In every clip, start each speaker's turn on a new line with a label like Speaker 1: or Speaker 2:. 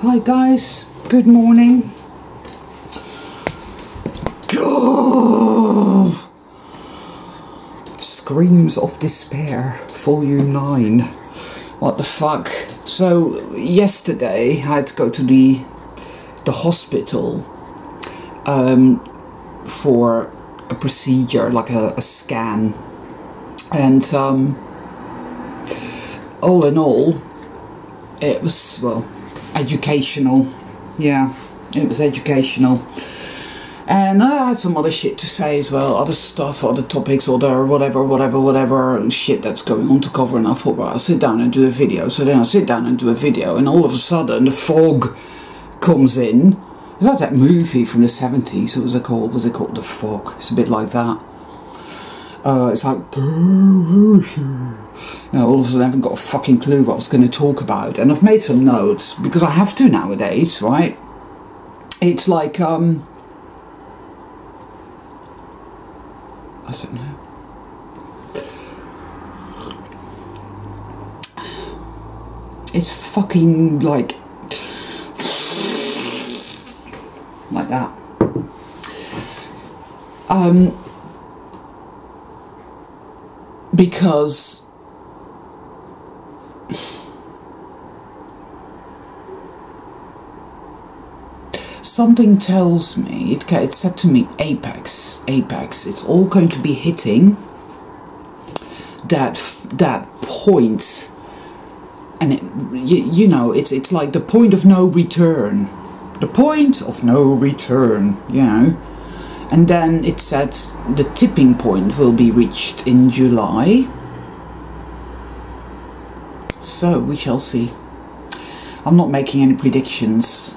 Speaker 1: Hi guys, good morning. Screams of Despair, Volume 9. What the fuck? So, yesterday I had to go to the hospital for a procedure, like a scan. And all in all, it was, well, educational. Yeah, it was educational. And I had some other shit to say as well, other stuff, other topics, other whatever shit that's going on to cover. And I thought, well, I'll sit down and do a video. So then I sit down and do a video, and all of a sudden the fog comes in. Is that movie from the 70s? What was it called? Was it called The Fog? It's a bit like that. It's like, all of a sudden I haven't got a fucking clue what I was going to talk about. And I've made some notes, because I have to nowadays, right? It's like, I don't know. It's fucking like that. Because something tells me, it said to me, apex, it's all going to be hitting that point, and you know, it's like the point of no return, you know. And then it said the tipping point will be reached in July. So we shall see. I'm not making any predictions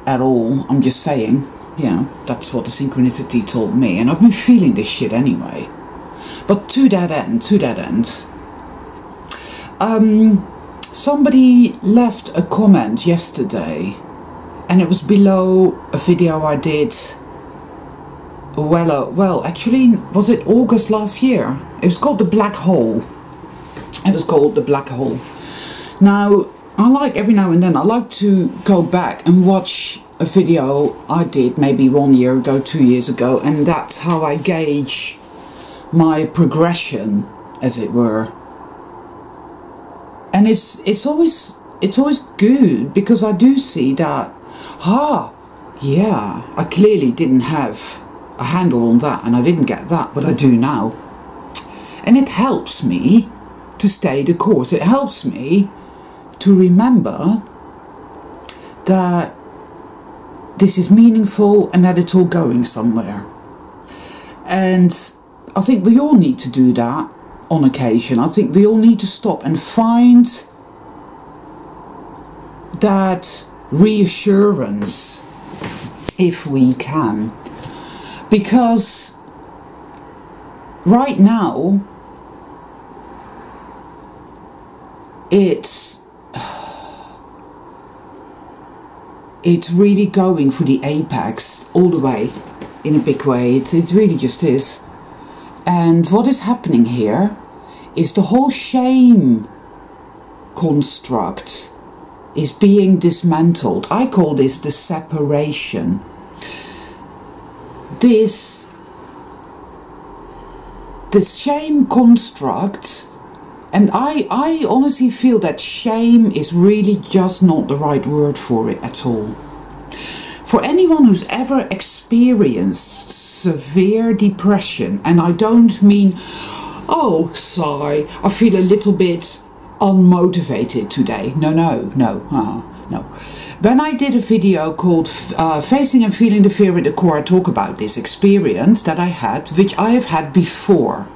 Speaker 1: at all. I'm just saying, you know, that's what the synchronicity told me. And I've been feeling this shit anyway. But to that end, somebody left a comment yesterday, and it was below a video I did. Well, actually, was it August last year? It was called The Black Hole. It was called The Black Hole. Now, I like, every now and then, I like to go back and watch a video I did maybe 1 year ago, 2 years ago, and that's how I gauge my progression, as it were. And it's always good, because I do see that, yeah, I clearly didn't have a handle on that, and I didn't get that, but I do now. And it helps me to stay the course. It helps me to remember that this is meaningful and that it's all going somewhere. And I think we all need to do that on occasion. I think we all need to stop and find that reassurance, if we can. Because right now, it's really going for the apex all the way, in a big way. It really just is. And what is happening here is the whole shame construct is being dismantled. I call this the separation. The shame construct, and I honestly feel that shame is really just not the right word for it at all. For anyone who's ever experienced severe depression, and I don't mean, oh, sigh, I feel a little bit unmotivated today. No. When I did a video called Facing and Feeling the Fear at the Core, I talk about this experience that I had, which I have had before.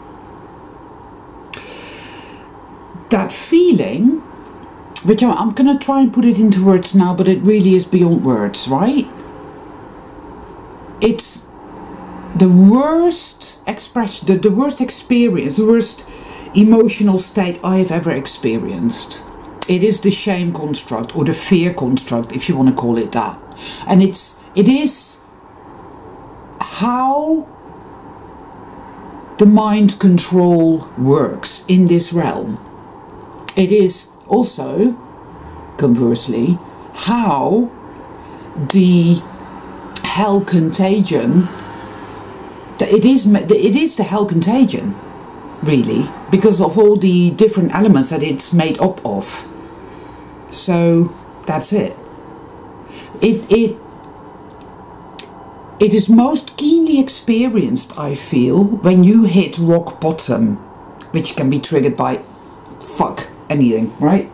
Speaker 1: That feeling, which I'm going to try and put it into words now, but it really is beyond words, right? It's the worst expression, the worst experience, the worst emotional state I have ever experienced. It is the shame construct, or the fear construct, if you want to call it that. And it is how the mind control works in this realm. It is also, conversely, how the hell contagion, it is the hell contagion, really, because of all the different elements that it's made up of. So that's it. It is most keenly experienced, I feel, when you hit rock bottom, which can be triggered by fuck anything, right?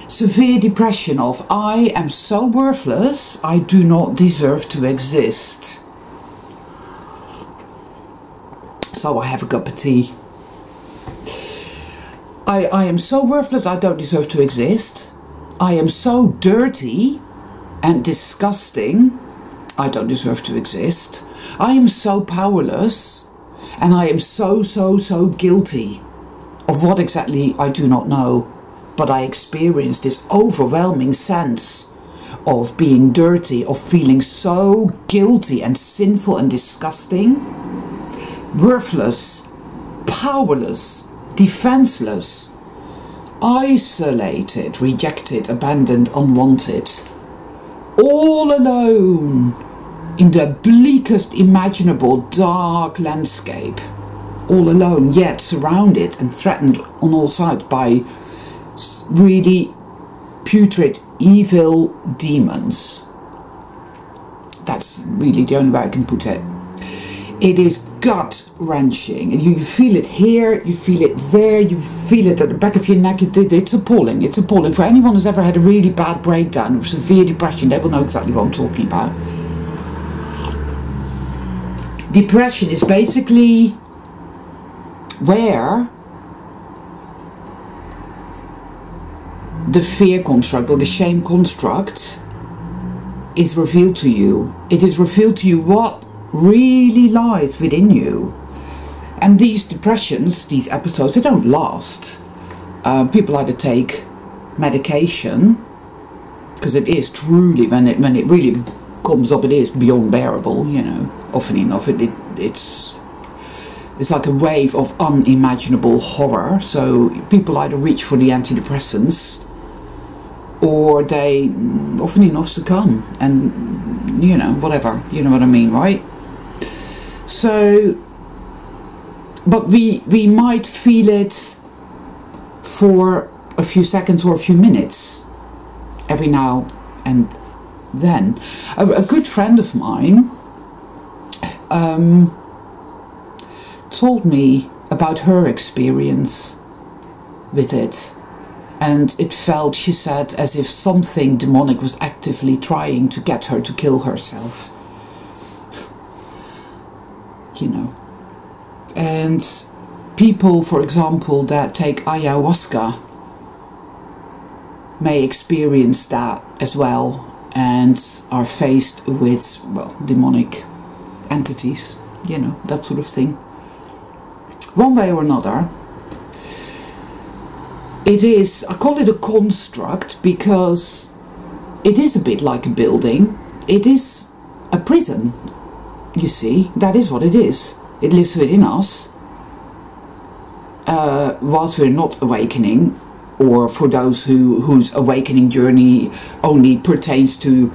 Speaker 1: Severe depression of I am so worthless, I do not deserve to exist. So I have a cup of tea. I am so worthless, I don't deserve to exist. I am so dirty and disgusting, I don't deserve to exist. I am so powerless, and I am so guilty of what exactly I do not know. But I experience this overwhelming sense of being dirty, of feeling so guilty and sinful and disgusting, worthless, powerless, defenseless, isolated, rejected, abandoned, unwanted, all alone in the bleakest imaginable dark landscape, all alone, yet surrounded and threatened on all sides by really putrid, evil demons. That's really the only way I can put it. It is gut-wrenching, and you feel it here, you feel it there, you feel it at the back of your neck. It's appalling. It's appalling. For anyone who's ever had a really bad breakdown of severe depression, they will know exactly what I'm talking about. Depression is basically where the fear construct or the shame construct is revealed to you. It is revealed to you what really lies within you. And these depressions, these episodes, they don't last. People either take medication, because it is truly, when it really comes up, it is beyond bearable, you know. Often enough, it's like a wave of unimaginable horror. So people either reach for the antidepressants, or they often enough succumb, and you know, whatever, you know what I mean, right? So, but we might feel it for a few seconds or a few minutes every now and then. A good friend of mine told me about her experience with it, and it felt, she said, as if something demonic was actively trying to get her to kill herself, you know. And people, for example, that take ayahuasca may experience that as well, and are faced with, well, demonic entities, you know, that sort of thing. One way or another, it is, I call it a construct because it is a bit like a building. It is a prison, you see. That is what it is. It lives within us, whilst we're not awakening, or for those whose awakening journey only pertains to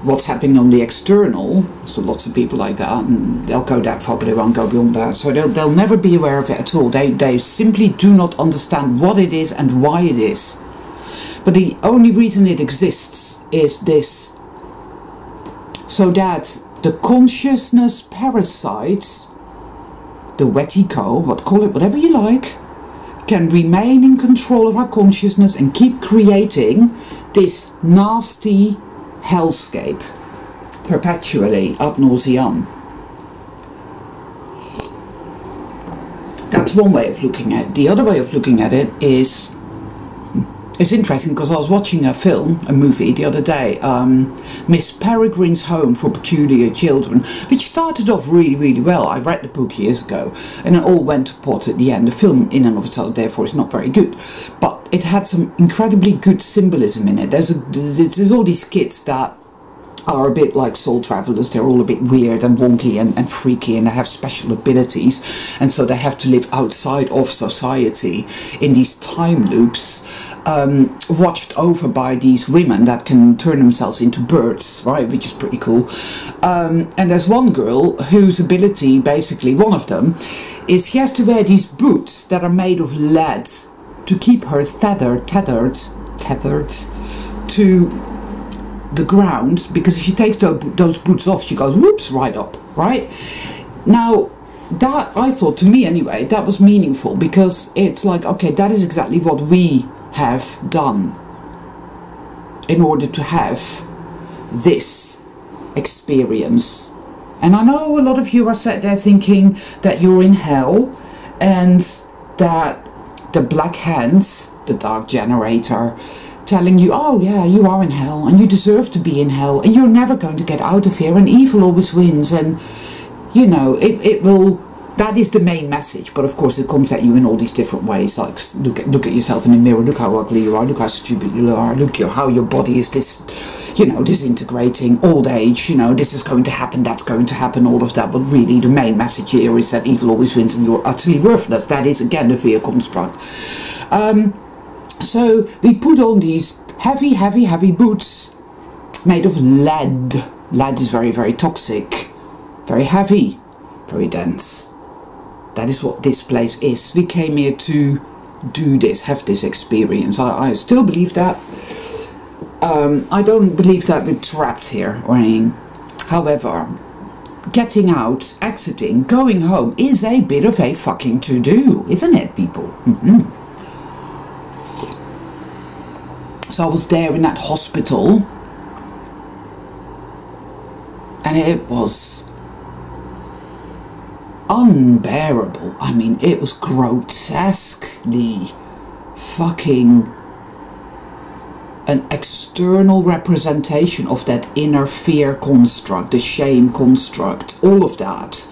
Speaker 1: what's happening on the external. So lots of people like that, and they'll go that far, but they won't go beyond that. So they'll never be aware of it at all. They simply do not understand what it is and why it is. But the only reason it exists is this, so that the consciousness parasite, the wetiko, call it whatever you like, can remain in control of our consciousness and keep creating this nasty hellscape perpetually ad nauseam. That's one way of looking at it. The other way of looking at it is, it's interesting because I was watching a movie the other day, Miss Peregrine's Home for Peculiar Children, which started off really well. I read the book years ago, and it all went to pot at the end. The film in and of itself, therefore, is not very good, but it had some incredibly good symbolism in it. There's all these kids that are a bit like soul travelers. They're all a bit weird and wonky and freaky, and they have special abilities, and so they have to live outside of society in these time loops, watched over by these women that can turn themselves into birds, right, which is pretty cool. And there's one girl whose ability, basically one of them, is she has to wear these boots that are made of lead to keep her tethered to the ground, because if she takes those boots off, she goes whoops right up, right? Now, that, I thought, to me anyway, that was meaningful, because it's like, okay, that is exactly what we have done in order to have this experience. And I know a lot of you are sat there thinking that you're in hell, and that the Black Hands, the Dark Generator, telling you, oh yeah, you are in hell and you deserve to be in hell and you're never going to get out of here and evil always wins, and you know, it will. That is the main message, but of course it comes at you in all these different ways, like look at yourself in the mirror, look how ugly you are, look how stupid you are, look how your body is disintegrating, old age, this is going to happen, that's going to happen, all of that. But really the main message here is that evil always wins and you're utterly worthless. That is again the fear construct. So we put on these heavy boots made of lead. Lead is very, very toxic, very heavy, very dense. That is what this place is. We came here to do this, have this experience. I still believe that. I don't believe that we're trapped here or anything. However, getting out, exiting, going home is a bit of a fucking to-do, isn't it, people? So I was there in that hospital, and it was unbearable. I mean, it was grotesquely fucking an external representation of that inner fear construct, the shame construct, all of that.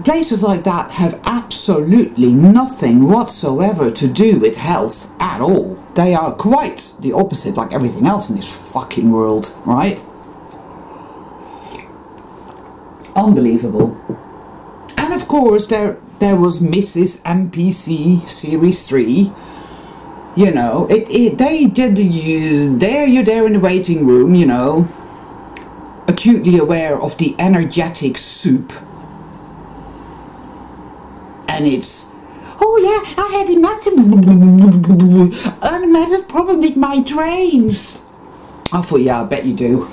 Speaker 1: Places like that have absolutely nothing whatsoever to do with health at all. They are quite the opposite, like everything else in this fucking world, right? Unbelievable. And of course there was Mrs. NPC Series 3. You're there in the waiting room, acutely aware of the energetic soup. And it's, oh yeah, I had a massive problem with my drains. I thought, yeah, I bet you do.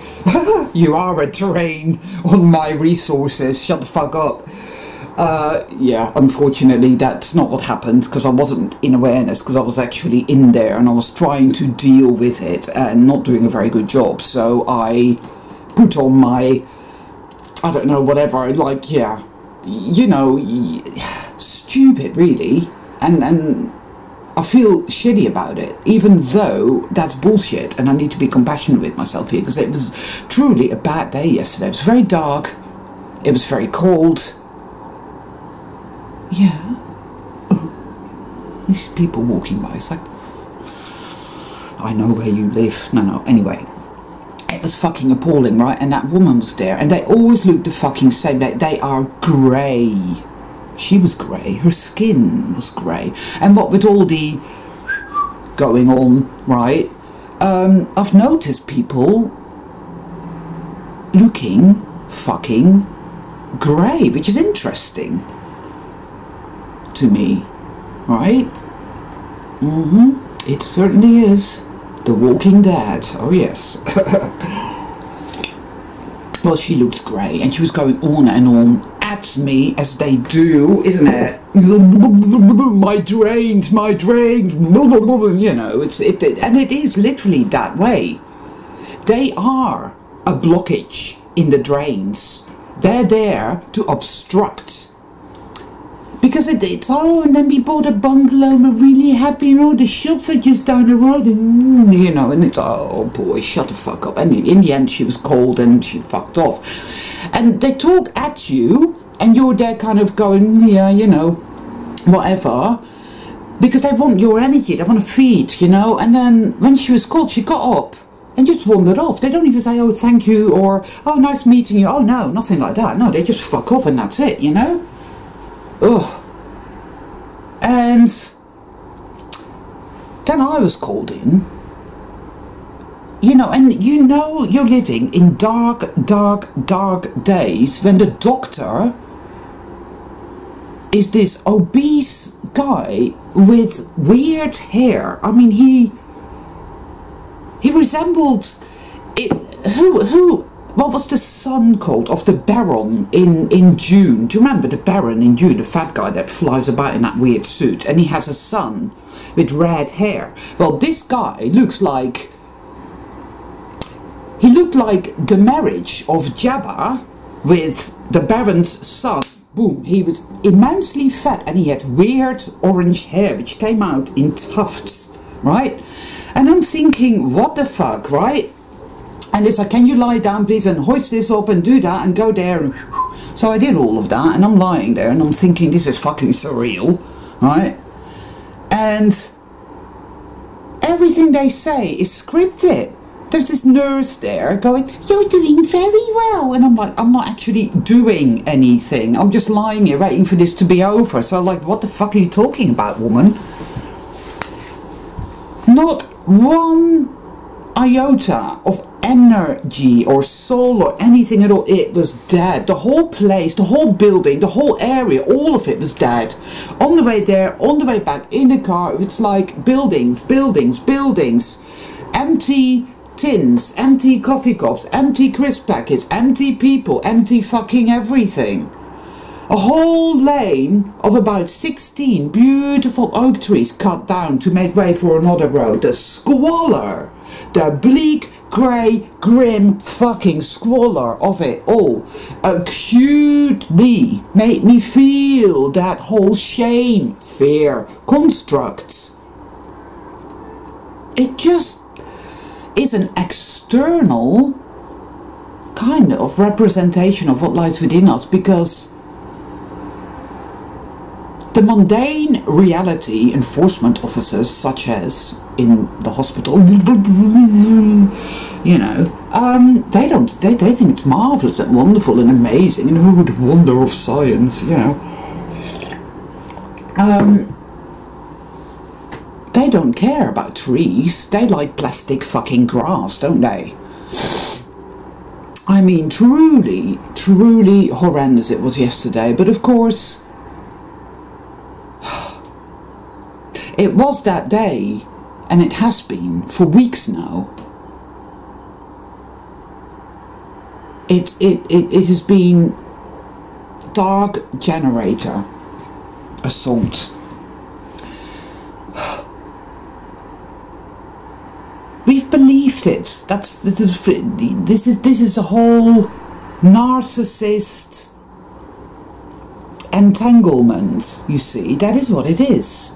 Speaker 1: You are a drain on my resources. Shut the fuck up. Yeah, unfortunately that's not what happened, because I wasn't in awareness, because I was actually in there and I was trying to deal with it and not doing a very good job. So I put on my, I don't know, whatever, like, yeah, stupid really, and I feel shitty about it, even though that's bullshit, and I need to be compassionate with myself here, because it was truly a bad day yesterday. It was very dark, it was very cold. Yeah. Oh. These people walking by, it's like, I know where you live. No, anyway. It was fucking appalling, right? And that woman was there, and they always look the fucking same. They are grey. She was grey, her skin was grey. And what with all the going on, right? I've noticed people looking fucking grey, which is interesting to me, right? It certainly is. The Walking Dead. Oh yes. Well, she looks grey, and she was going on and on at me, as they do, isn't it? My drains. And it is literally that way. They are a blockage in the drains. They're there to obstruct. Because it's, oh, and then we bought a bungalow and we're really happy, and all the shops are just down the road, and and it's, oh boy, shut the fuck up. And in the end she was cold and she fucked off. And they talk at you, and you're there kind of going, yeah, whatever, because they want your energy, they want to feed, and then when she was cold, she got up and just wandered off. They don't even say, oh, thank you, or, oh, nice meeting you. Oh no, nothing like that. No, they just fuck off and that's it, Ugh. And Then I was called in. And you're living in dark, dark, dark days when the doctor is this obese guy with weird hair. I mean, he resembled it. What was the son called of the Baron in June? Do you remember the Baron in June, the fat guy that flies about in that weird suit, and he has a son with red hair? Well, this guy looks like. He looked like the marriage of Jabba with the Baron's son. Boom. He was immensely fat and he had weird orange hair which came out in tufts, right? And I'm thinking, what the fuck, right? And it's like, can you lie down please and hoist this up and do that and go there? And so I did all of that and I'm lying there and I'm thinking, this is fucking surreal, right? And everything they say is scripted. There's this nurse there going, you're doing very well. And I'm like, I'm not actually doing anything. I'm just lying here waiting for this to be over. So I'm like, what the fuck are you talking about, woman? Not one iota of energy or soul or anything at all. It was dead. The whole place, the whole building, the whole area, all of it was dead. On the way there, on the way back, in the car, it's like buildings, buildings, buildings. Empty tins, empty coffee cups, empty crisp packets, empty people, empty fucking everything. A whole lane of about 16 beautiful oak trees cut down to make way for another road. The squalor, the bleak, grey, grim fucking squalor of it all acutely made me feel that whole shame, fear, constructs. It just is an external kind of representation of what lies within us, because the mundane reality enforcement officers, such as in the hospital, they think it's marvellous and wonderful and amazing and oh, the wonder of science, they don't care about trees. They like plastic fucking grass, don't they? I mean, truly, truly horrendous it was yesterday. But of course, it was that day, and it has been for weeks now. It has been dark generator assault. We've believed it. This is a whole narcissist entanglement, you see. That is what it is.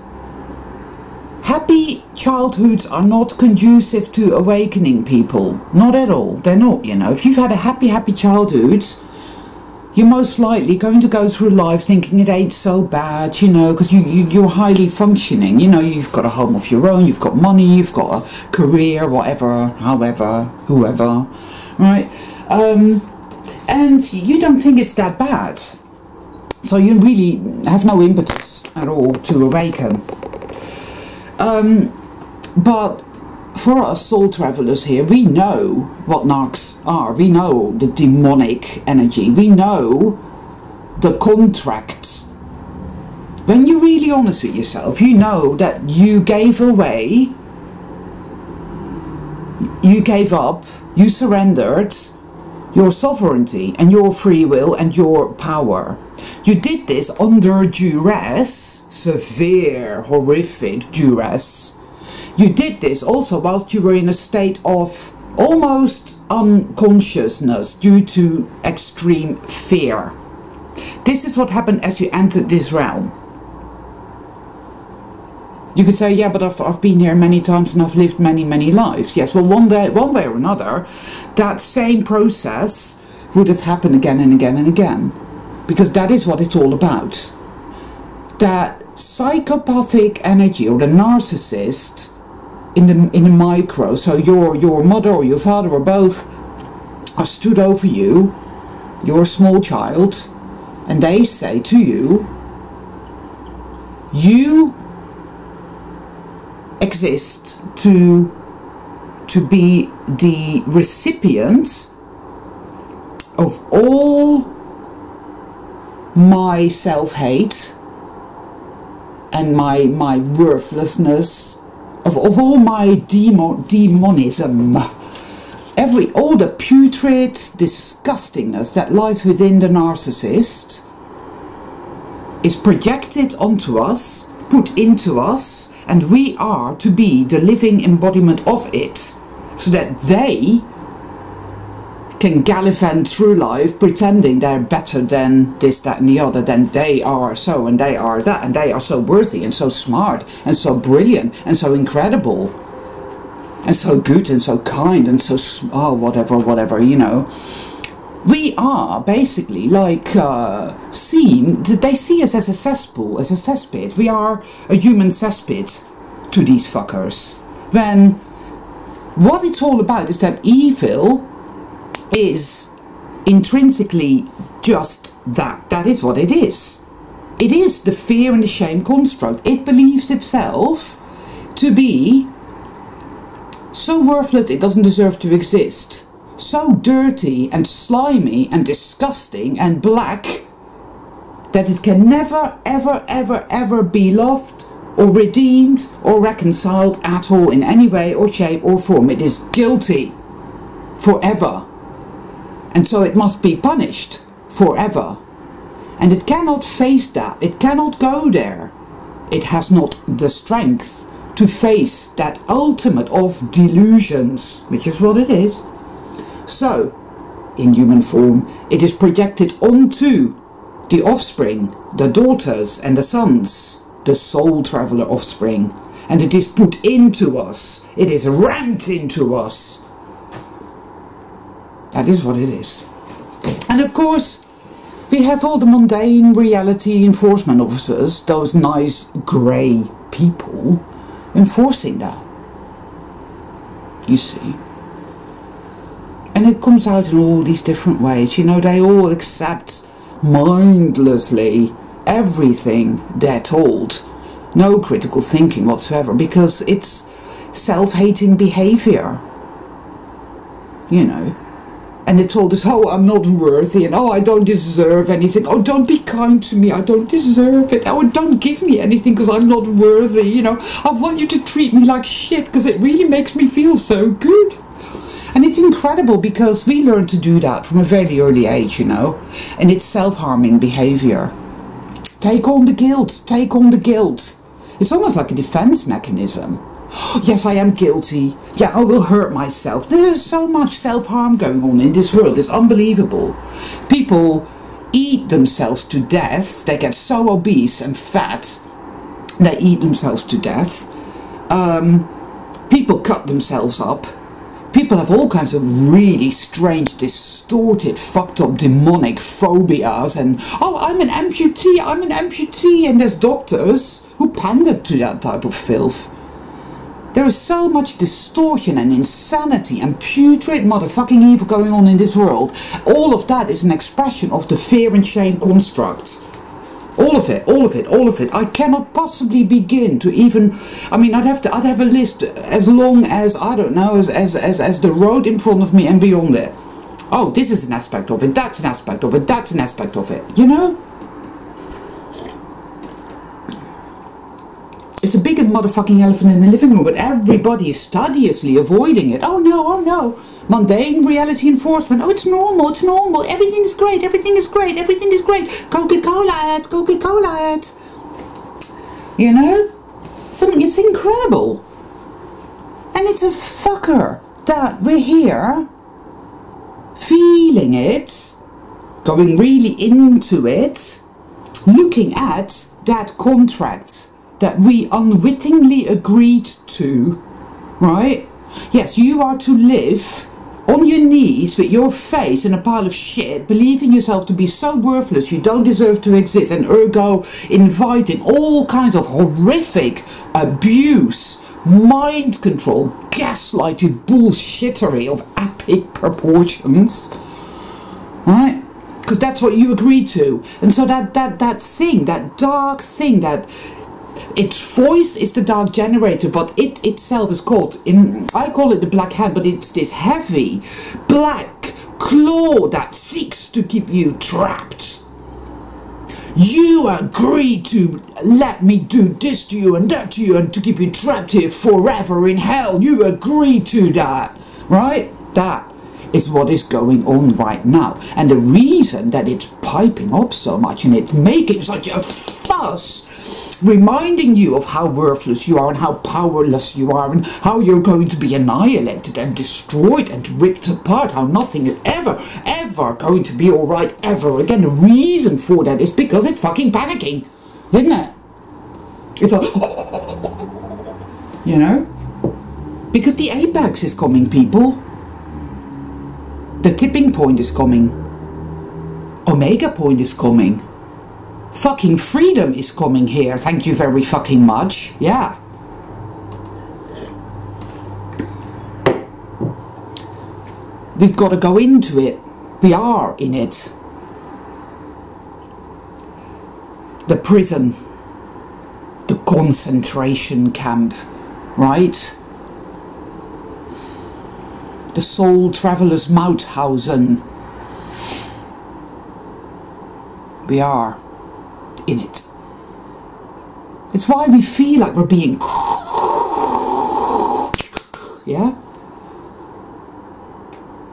Speaker 1: Happy childhoods are not conducive to awakening people. Not at all. They're not, If you've had a happy childhood, you're most likely going to go through life thinking it ain't so bad, because you're highly functioning. You've got a home of your own, you've got money, you've got a career, whatever, however, whoever, right? And you don't think it's that bad. So you really have no impetus at all to awaken. But for us soul travelers here, we know what narcs are. We know the demonic energy. We know the contracts. When you're really honest with yourself, you know that you gave away, you gave up, you surrendered your sovereignty and your free will and your power. You did this under duress, severe, horrific duress. You did this also whilst you were in a state of almost unconsciousness due to extreme fear. This is what happened as you entered this realm. You could say, yeah, but I've been here many times and I've lived many, many lives. Yes, well, one way or another, that same process would have happened again and again and again. Because that is what it's all about. That psychopathic energy, or the narcissist in the micro, so your mother or your father or both are stood over you, you're a small child, and they say to you, you exist to be the recipients of all my self-hate and my worthlessness, of all my demonism, all the putrid disgustingness that lies within the narcissist is projected onto us, put into us, and we are to be the living embodiment of it, so that they can gallivant through life pretending they're better than this, that and the other, than they are so and they are that, and they are so worthy and so smart and so brilliant and so incredible and so good and so kind and so whatever, you know. We are basically like they see us as a cesspool, as a cesspit. We are a human cesspit to these fuckers. When what it's all about is that evil is intrinsically just that. That is what it is. It is the fear and the shame construct. It believes itself to be so worthless it doesn't deserve to exist. So dirty and slimy and disgusting and black that it can never, ever, ever, ever be loved or redeemed or reconciled at all in any way or shape or form. It is guilty forever. And so it must be punished forever. And it cannot face that. It cannot go there. It has not the strength to face that ultimate of delusions, which is what it is. So, in human form, it is projected onto the offspring, the daughters and the sons, the soul traveler offspring. And it is put into us. It is rammed into us. That is what it is. And of course, we have all the mundane reality enforcement officers, those nice grey people, enforcing that. You see. And it comes out in all these different ways. You know, they all accept mindlessly everything they're told. No critical thinking whatsoever, because it's self-hating behaviour. You know. And it's all this, oh, I'm not worthy, and oh, I don't deserve anything. Oh, don't be kind to me, I don't deserve it. Oh, don't give me anything because I'm not worthy, you know. I want you to treat me like shit because it really makes me feel so good. And it's incredible because we learn to do that from a very early age, you know. And it's self-harming behaviour. Take on the guilt, take on the guilt. It's almost like a defence mechanism. Yes, I am guilty. Yeah, I will hurt myself. There's so much self-harm going on in this world. It's unbelievable. People eat themselves to death. They get so obese and fat. They eat themselves to death. People cut themselves up. People have all kinds of really strange, distorted, fucked up, demonic phobias. And, oh, I'm an amputee. And there's doctors who pander to that type of filth. There is so much distortion and insanity and putrid motherfucking evil going on in this world. All of that is an expression of the fear and shame constructs. All of it, all of it, all of it. I cannot possibly begin to even, I mean, I'd have a list as long as, I don't know, as the road in front of me and beyond it. Oh, this is an aspect of it, that's an aspect of it, that's an aspect of it, you know? It's a bigger motherfucking elephant in the living room, but everybody is studiously avoiding it. Oh no, mundane reality enforcement. Oh, it's normal, everything is great, everything is great, everything is great. Coca-Cola ad, Coca-Cola ad. You know? It's incredible. And it's a fucker that we're here, feeling it, going really into it, looking at that contract that we unwittingly agreed to, right? Yes, you are to live on your knees with your face in a pile of shit, believing yourself to be so worthless you don't deserve to exist, and ergo inviting all kinds of horrific abuse, mind control, gaslighting bullshittery of epic proportions, right? Because that's what you agreed to. And so that thing, that dark thing, that its voice is the dark generator, but it itself is called, I call it the Black Hand, but it's this heavy black claw that seeks to keep you trapped. You agreed to let me do this to you and that to you and to keep you trapped here forever in hell. You agreed to that, right? That is what is going on right now. And the reason that it's piping up so much and it's making such a fuss, reminding you of how worthless you are and how powerless you are and how you're going to be annihilated and destroyed and ripped apart, how nothing is ever going to be alright ever again. The reason for that is because it's fucking panicking, isn't it? It's a you know? Because the apex is coming, people. The tipping point is coming. Omega point is coming. Fucking freedom is coming here. Thank you very fucking much. Yeah. We've got to go into it. We are in it. The prison. The concentration camp. Right? The Soul Traveller's Mauthausen. We are in it. It's why we feel like we're being, yeah?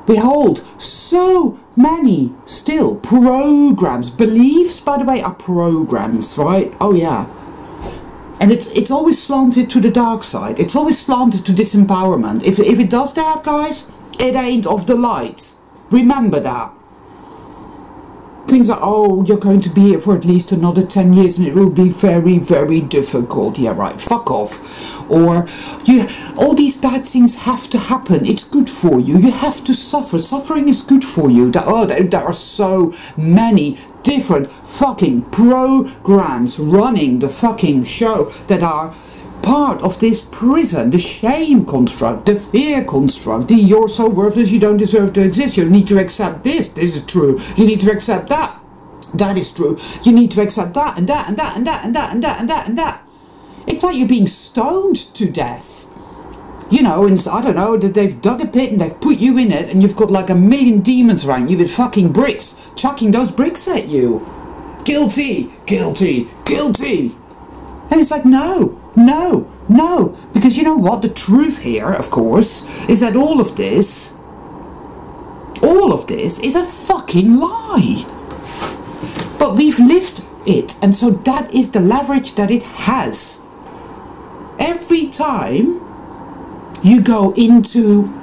Speaker 1: We hold so many still programs. Beliefs, by the way, are programs, right? Oh yeah. And it's always slanted to the dark side. It's always slanted to disempowerment. If it does that, guys, it ain't of the light. Remember that. Things like, oh, you're going to be here for at least another 10 years and it will be very, very difficult. Yeah, right, fuck off. Or, all these bad things have to happen. It's good for you. You have to suffer. Suffering is good for you. There are so many different fucking programs running the fucking show that are part of this prison. The shame construct, the fear construct, the you're so worthless you don't deserve to exist, you need to accept this is true, you need to accept that is true, you need to accept that and that and that and that and that and that and that and that. It's like you're being stoned to death, you know, and I don't know, that they've dug a pit and they've put you in it and you've got like a million demons around you with fucking bricks chucking those bricks at you. Guilty, guilty, guilty. And it's like, no, because you know what? The truth here, of course, is that all of this is a fucking lie. But we've lived it, and so that is the leverage that it has. Every time you go into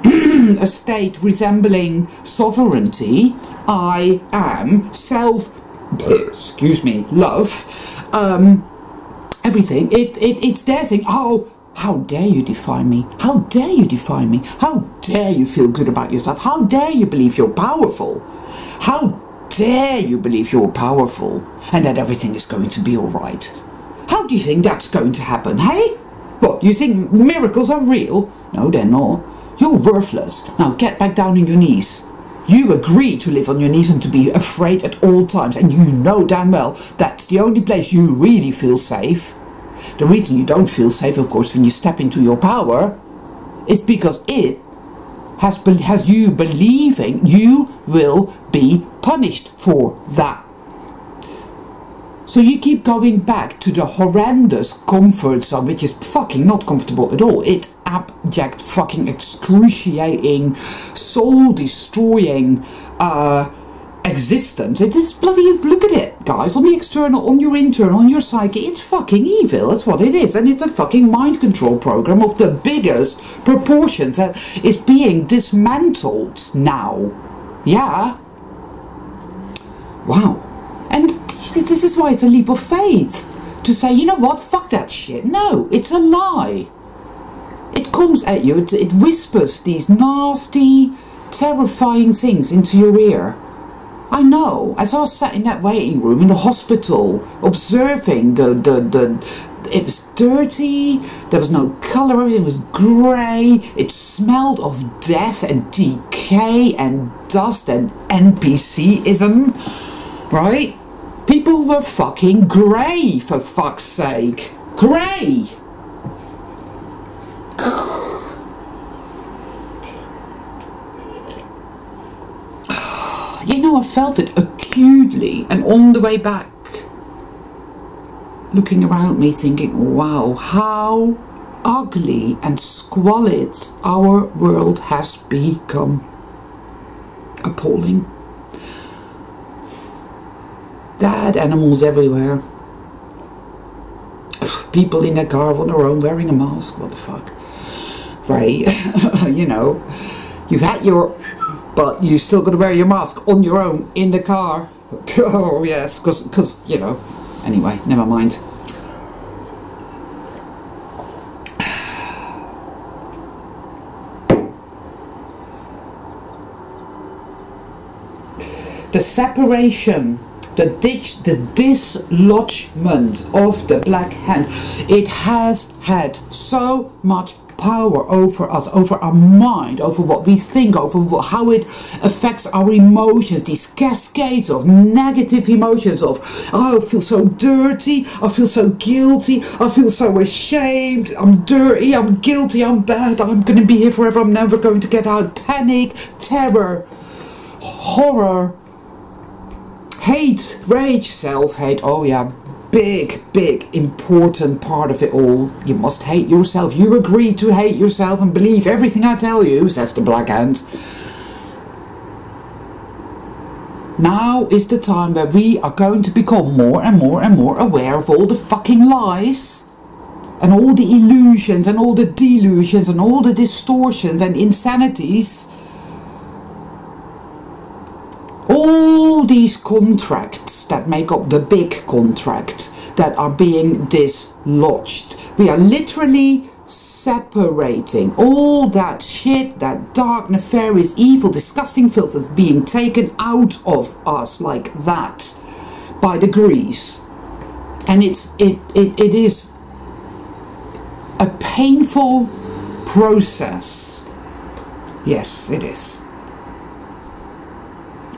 Speaker 1: a state resembling sovereignty, I am self, excuse me, love, everything, it's there saying, oh, how dare you defy me? How dare you defy me? How dare you feel good about yourself? How dare you believe you're powerful? How dare you believe you're powerful and that everything is going to be alright? How do you think that's going to happen, hey? What, you think miracles are real? No, they're not. You're worthless. Now get back down on your knees. You agree to live on your knees and to be afraid at all times, and you know damn well that's the only place you really feel safe. The reason you don't feel safe, of course, when you step into your power, is because it has you believing you will be punished for that. So you keep going back to the horrendous comfort zone, which is fucking not comfortable at all. It's abject, fucking excruciating, soul-destroying existence. It is bloody, look at it, guys, on the external, on your internal, on your psyche. It's fucking evil, that's what it is. And it's a fucking mind control program of the biggest proportions that is being dismantled now. Yeah. Wow. And this is why it's a leap of faith to say, you know what, fuck that shit. No, it's a lie. It comes at you, it whispers these nasty, terrifying things into your ear. I know, as I was sat in that waiting room in the hospital, observing it was dirty, there was no colour, everything was grey, it smelled of death and decay and dust and NPC-ism, right? People were fucking grey, for fuck's sake. grey. You know, I felt it acutely, and on the way back, looking around me thinking, wow, how ugly and squalid our world has become. Appalling. Dead animals everywhere. People in their car on their own wearing a mask. What the fuck? Right. You know, you've had your... But you still got to wear your mask on your own in the car. Oh yes, because you know. Anyway, never mind. The separation, the dislodgement of the Black Hand, it has had so much power over us, over our mind, over what we think, over how it affects our emotions, these cascades of negative emotions of, oh, I feel so dirty, I feel so guilty, I feel so ashamed, I'm dirty, I'm guilty, I'm bad, I'm going to be here forever, I'm never going to get out, panic, terror, horror, hate, rage, self-hate, oh yeah, big, important part of it all. You must hate yourself. You agree to hate yourself and believe everything I tell you, says the Black Hand. Now is the time where we are going to become more and more aware of all the fucking lies and all the illusions and all the delusions and all the distortions and insanities. All these contracts that make up the big contract that are being dislodged. We are literally separating all that shit, that dark, nefarious, evil, disgusting filth is being taken out of us like that by degrees. And it is a painful process. Yes, it is.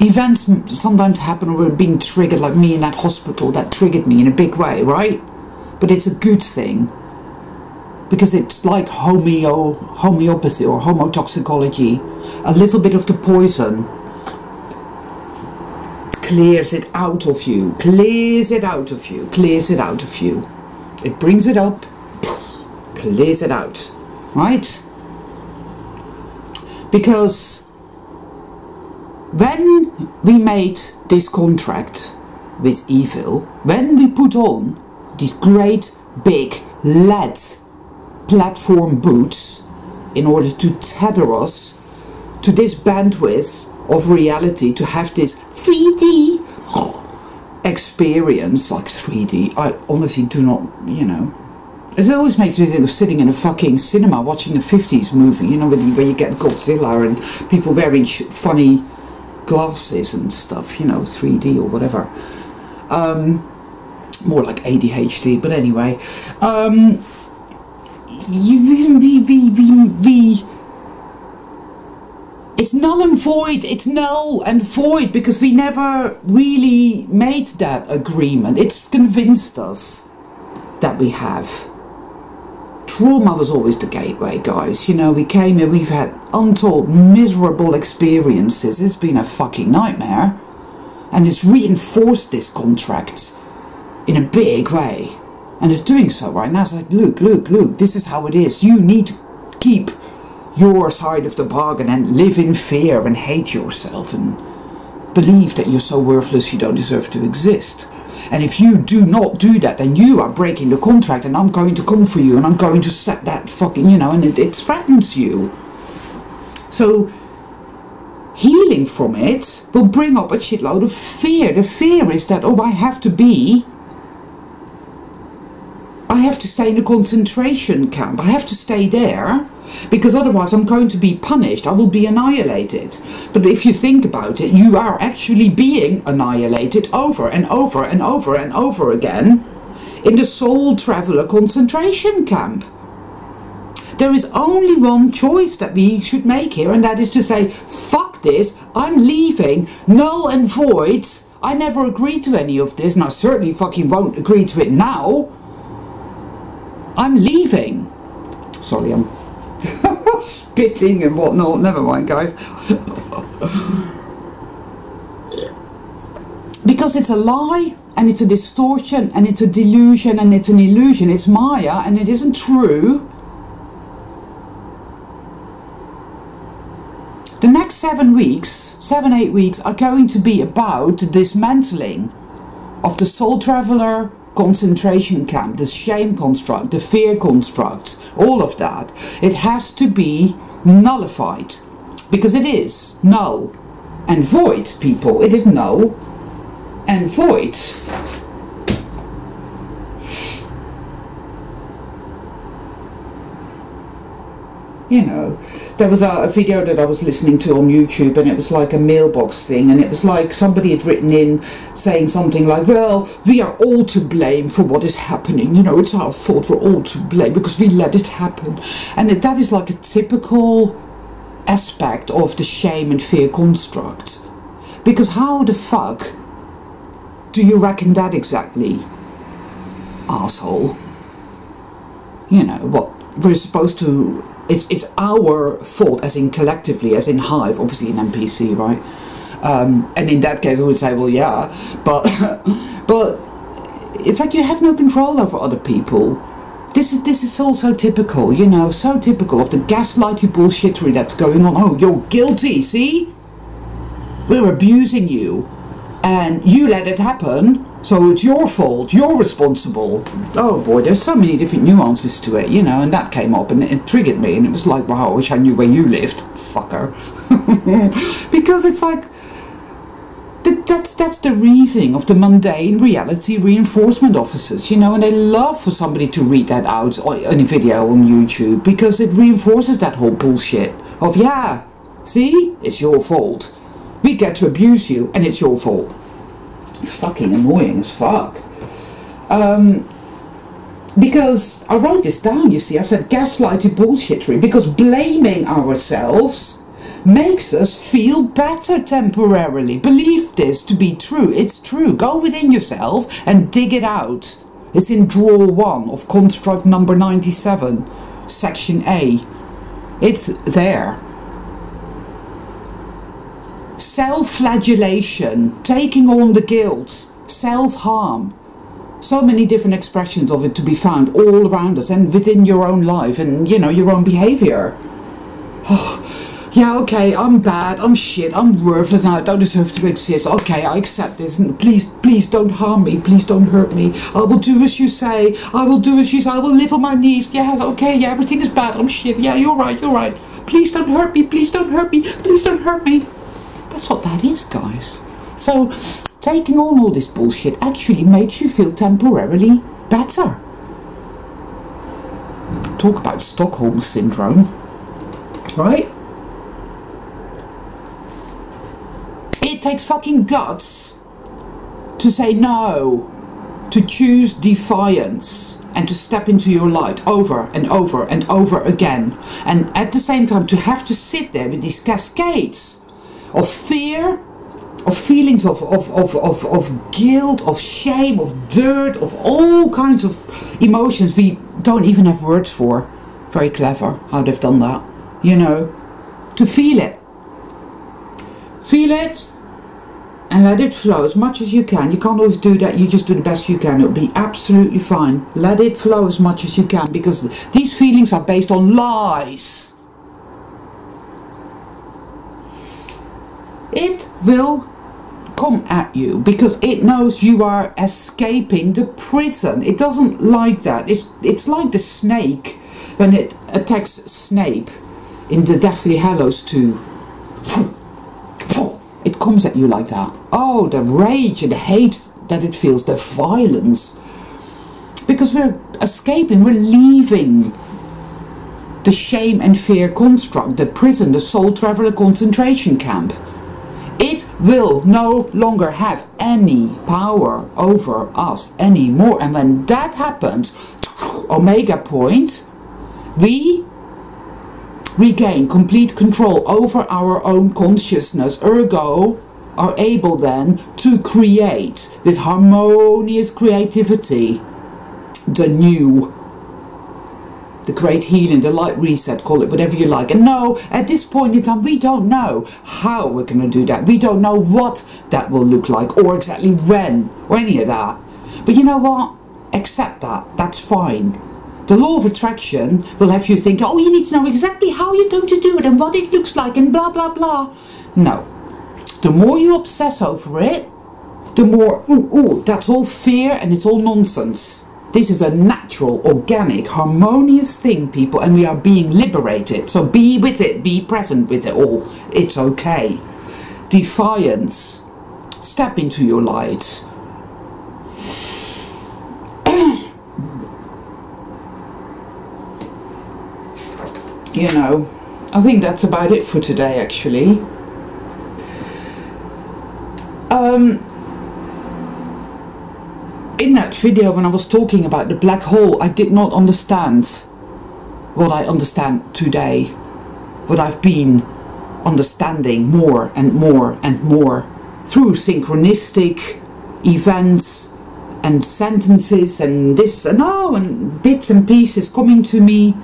Speaker 1: Events sometimes happen or we're being triggered, like me in that hospital, that triggered me in a big way, right? But it's a good thing. Because it's like homeopathy or homotoxicology. A little bit of the poison clears it out of you, clears it out of you, clears it out of you. It brings it up, clears it out, right? Because when we made this contract with evil, when we put on these great big lead platform boots in order to tether us to this bandwidth of reality, to have this 3D experience, like 3D, I honestly do not, you know, it always makes me think of sitting in a fucking cinema watching a 50s movie, you know, where you get Godzilla and people wearing funny glasses and stuff, you know, 3D or whatever. More like ADHD, but anyway. It's null and void. It's null and void because we never really made that agreement. It's convinced us that we have. Trauma was always the gateway, guys. You know, we came here, we've had untold miserable experiences. It's been a fucking nightmare. And it's reinforced this contract in a big way. And it's doing so right now. It's like, look, this is how it is. You need to keep your side of the bargain and live in fear and hate yourself and believe that you're so worthless you don't deserve to exist. And if you do not do that, then you are breaking the contract and I'm going to come for you and I'm going to set that fucking, you know, and it threatens you. So healing from it will bring up a shitload of fear. The fear is that, oh, I have to stay in a concentration camp. I have to stay there because otherwise I'm going to be punished. I will be annihilated. But if you think about it, you are actually being annihilated over and over and over and over again in the Soul Traveler concentration camp. There is only one choice that we should make here, and that is to say, fuck this, I'm leaving, null and void. I never agreed to any of this, and I certainly fucking won't agree to it now. I'm leaving. Sorry, I'm spitting and whatnot. Never mind, guys. Because it's a lie, and it's a distortion, and it's a delusion, and it's an illusion. It's Maya, and it isn't true. The next 7 weeks, 7-8 weeks, are going to be about the dismantling of the soul traveler concentration camp, the shame construct, the fear construct, all of that. It has to be nullified, because it is null and void, people. It is null and void. You know, there was a video that I was listening to on YouTube, and it was like a mailbox thing, and it was like somebody had written in saying something like, well, we are all to blame for what is happening, you know, it's our fault, we're all to blame because we let it happen. And that is like a typical aspect of the shame and fear construct. Because how the fuck do you reckon that exactly, asshole? You know, what we're supposed to... It's our fault, as in collectively, as in Hive, obviously in NPC, right? And in that case I would say, well, yeah, but but it's like you have no control over other people. This is also typical, you know, so typical of the gaslighty bullshittery that's going on. Oh, you're guilty, see? We're abusing you, and you let it happen, so it's your fault, you're responsible. Oh boy, there's so many different nuances to it, you know, and that came up and it triggered me, and it was like, wow, I wish I knew where you lived, fucker. Because it's like, that's the reasoning of the mundane reality reinforcement officers, you know, and they love for somebody to read that out in a video on YouTube, because it reinforces that whole bullshit of, yeah, see, it's your fault. We get to abuse you, and it's your fault. Fucking annoying as fuck. Because I wrote this down, you see, I said gaslighted bullshittery, because blaming ourselves makes us feel better temporarily. Believe this to be true. It's true. Go within yourself and dig it out. It's in drawer 1 of construct number 97, section A. It's there. Self-flagellation, taking on the guilt, self-harm. So many different expressions of it to be found all around us and within your own life and, you know, your own behaviour. Oh, yeah, okay, I'm bad, I'm shit, I'm worthless, and I don't deserve to exist. Okay, I accept this, and please don't harm me, please don't hurt me. I will do as you say, I will do as you say, I will live on my knees. Yes, okay, yeah, everything is bad, I'm shit, yeah, you're right. Please don't hurt me, please don't hurt me, please don't hurt me. That's what that is, guys. So, taking on all this bullshit actually makes you feel temporarily better. Talk about Stockholm Syndrome, right? It takes fucking guts to say no, to choose defiance, and to step into your light over and over and over again. And at the same time to have to sit there with these cascades of fear, of feelings of guilt, of shame, of dirt, of all kinds of emotions we don't even have words for. Very clever how they've done that, you know. To feel it. Feel it and let it flow as much as you can. You can't always do that, you just do the best you can. It'll be absolutely fine. Let it flow as much as you can, because these feelings are based on lies. It will come at you because it knows you are escaping the prison. It doesn't like that. It's like the snake when it attacks Snape in the Deathly Hallows 2. It comes at you like that. Oh, the rage and the hate that it feels, the violence. Because we're escaping, we're leaving the shame and fear construct, the prison, the soul traveler concentration camp. It will no longer have any power over us anymore. And when that happens, Omega point, we regain complete control over our own consciousness, ergo are able then to create with harmonious creativity the new the great healing, the light reset, call it whatever you like. And no, at this point in time, we don't know how we're going to do that. We don't know what that will look like, or exactly when, or any of that. But you know what? Accept that. That's fine. The law of attraction will have you think, oh, you need to know exactly how you're going to do it and what it looks like and blah, blah, blah. No. The more you obsess over it, the more, that's all fear and it's all nonsense. This is a natural, organic, harmonious thing, people, and we are being liberated. So be with it, be present with it all. It's okay. Defiance. Step into your light. You know, I think that's about it for today, actually. In that video, when I was talking about the black hole, I did not understand what I understand today. What I've been understanding more and more and more through synchronistic events and sentences and this and oh, and bits and pieces coming to me,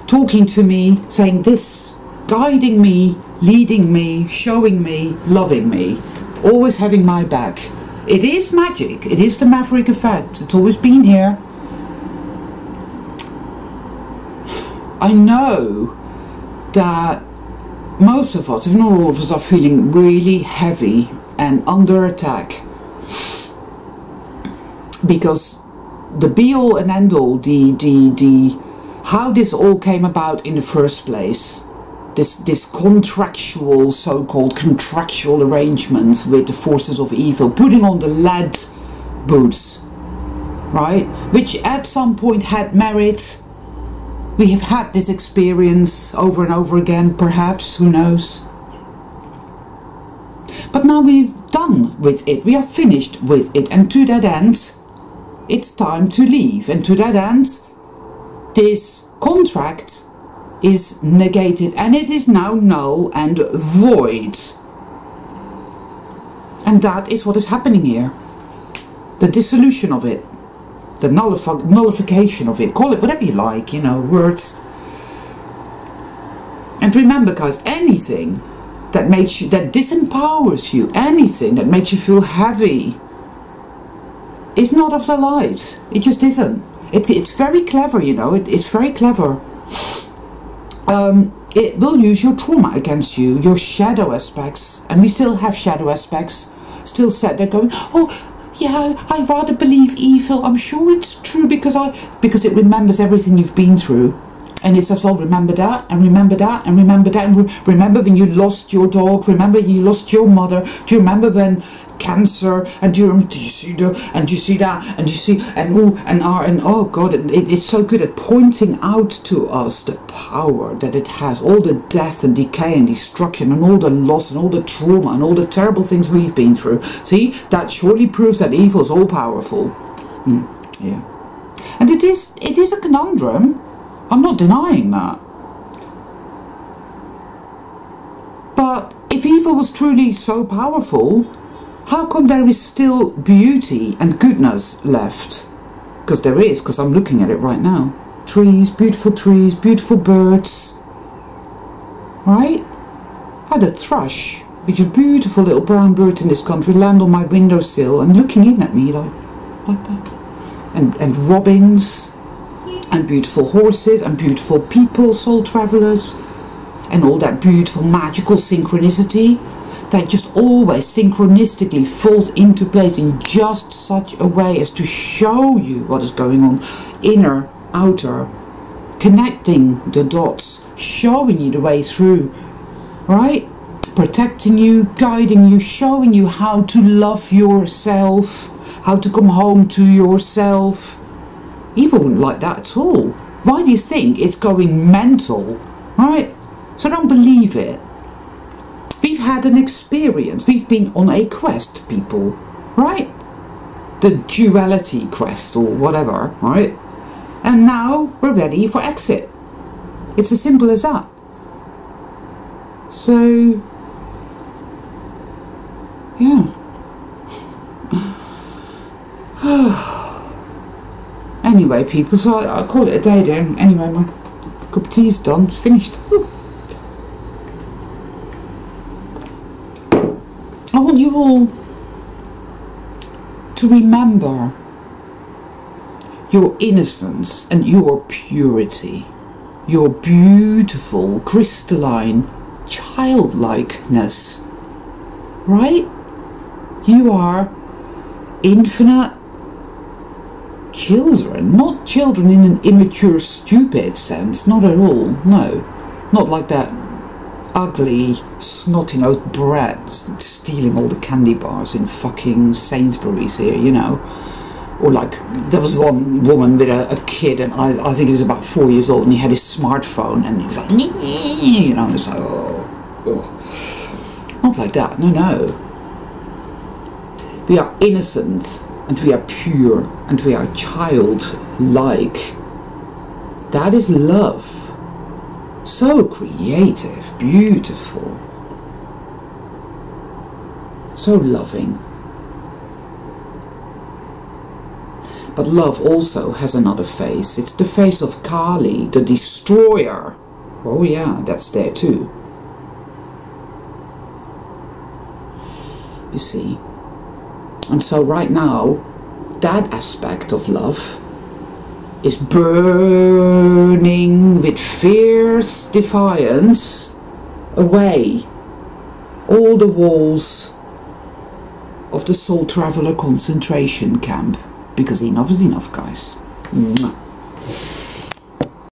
Speaker 1: talking to me, saying this, guiding me, leading me, showing me, loving me, always having my back. It is magic. It is the Maverick effect. It's always been here. I know that most of us, if not all of us, are feeling really heavy and under attack. Because the be-all and end-all, how this all came about in the first place, this contractual, so-called contractual arrangement with the forces of evil, putting on the lead boots, right, which at some point had merit. We have had this experience over and over again, perhaps, who knows. But now we've done with it, we are finished with it, and to that end, it's time to leave. And to that end, this contract is negated and it is now null and void. And that is what is happening here. The dissolution of it. The nullification of it. Call it whatever you like, you know, words. And remember, guys, anything that makes you, that disempowers you, anything that makes you feel heavy, is not of the light. It just isn't. It's very clever, you know, it's very clever. It will use your trauma against you, your shadow aspects, and we still have shadow aspects, still sat there going, oh, yeah, I rather believe evil, I'm sure it's true because it remembers everything you've been through. And it says, well, remember that, and remember that, and remember that, and remember when you lost your dog, remember you lost your mother, do you remember when cancer, and do you see the, and you see that, and you see, and oh God, it's so good at pointing out to us the power that it has, all the death and decay and destruction and all the loss and all the trauma and all the terrible things we've been through. See, that surely proves that evil is all powerful. Yeah, and it is a conundrum. I'm not denying that. But if evil was truly so powerful, how come there is still beauty and goodness left? Because there is, because I'm looking at it right now. Trees, beautiful birds. Right? I had a thrush, which is a beautiful little brown bird in this country, land on my windowsill and looking in at me like that. And robins, and beautiful horses, and beautiful people, soul travelers, and all that beautiful magical synchronicity that just always synchronistically falls into place in just such a way as to show you what is going on, inner, outer, connecting the dots, showing you the way through, right? Protecting you, guiding you, showing you how to love yourself, how to come home to yourself. Evil wouldn't like that at all. Why do you think it's going mental, right? So don't believe it. We've had an experience. We've been on a quest, people, right? The duality quest or whatever, right? And now we're ready for exit. It's as simple as that. So, yeah. Anyway, people, so I call it a day then. Anyway, Cup of tea's done, it's finished. Woo. I want you all to remember your innocence and your purity, your beautiful, crystalline childlikeness, right? You are infinite children, not children in an immature, stupid sense, not at all, no. Not like that ugly, snotty-nosed brat stealing all the candy bars in fucking Sainsbury's here, you know. Or like, there was one woman with a kid, and I think he was about 4 years old, and he had his smartphone, and he was like, you know, it's like, oh. Not like that, no. We are innocent, and we are pure, and we are childlike. That is love. So creative, beautiful, so loving. But love also has another face. It's the face of Kali, the destroyer. Oh yeah, that's there too. You see. And so right now, that aspect of love is burning with fierce defiance away all the walls of the Soul Traveler concentration camp. Because enough is enough, guys. Mwah.